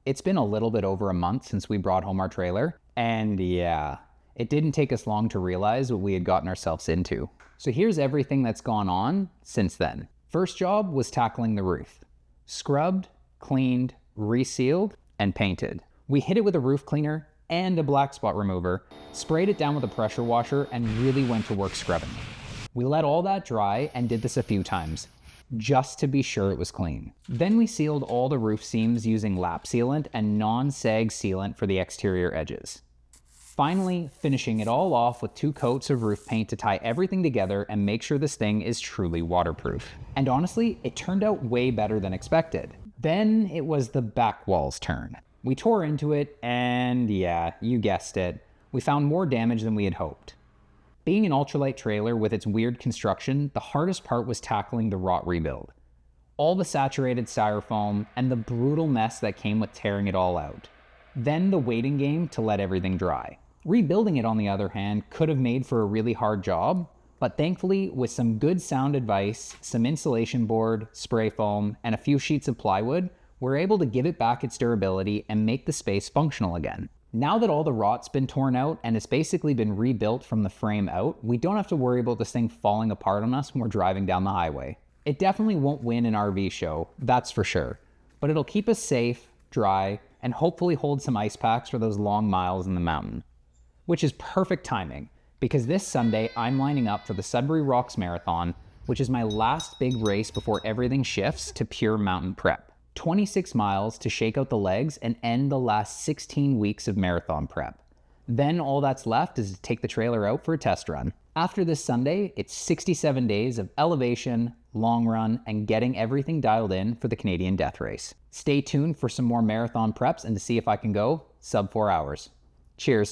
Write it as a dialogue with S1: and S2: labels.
S1: It's been a little bit over a month since we brought home our trailer, and yeah, it didn't take us long to realize what we had gotten ourselves into. So here's everything that's gone on since then. First job was tackling the roof. Scrubbed, cleaned, resealed, and painted. We hit it with a roof cleaner and a black spot remover, sprayed it down with a pressure washer, and really went to work scrubbing. We let all that dry and did this a few times, just to be sure it was clean. Then we sealed all the roof seams using lap sealant and non-sag sealant for the exterior edges. Finally, finishing it all off with 2 coats of roof paint to tie everything together and make sure this thing is truly waterproof. And honestly, it turned out way better than expected. Then it was the back wall's turn. We tore into it and yeah, you guessed it, we found more damage than we had hoped. Being an ultralight trailer with its weird construction, the hardest part was tackling the rot rebuild. All the saturated styrofoam and the brutal mess that came with tearing it all out. Then the waiting game to let everything dry. Rebuilding it, on the other hand, could have made for a really hard job, but thankfully, with some good sound advice, some insulation board, spray foam, and a few sheets of plywood, we're able to give it back its durability and make the space functional again. Now that all the rot's been torn out and it's basically been rebuilt from the frame out, we don't have to worry about this thing falling apart on us when we're driving down the highway. It definitely won't win an RV show, that's for sure, but it'll keep us safe, dry, and hopefully hold some ice packs for those long miles in the mountain. Which is perfect timing, because this Sunday I'm lining up for the Sudbury Rocks Marathon, which is my last big race before everything shifts to pure mountain prep. 26 miles to shake out the legs and end the last 16 weeks of marathon prep. Then all that's left is to take the trailer out for a test run. After this Sunday, it's 67 days of elevation, long run, and getting everything dialed in for the Canadian Death Race. Stay tuned for some more marathon preps and to see if I can go sub 4 hours. Cheers.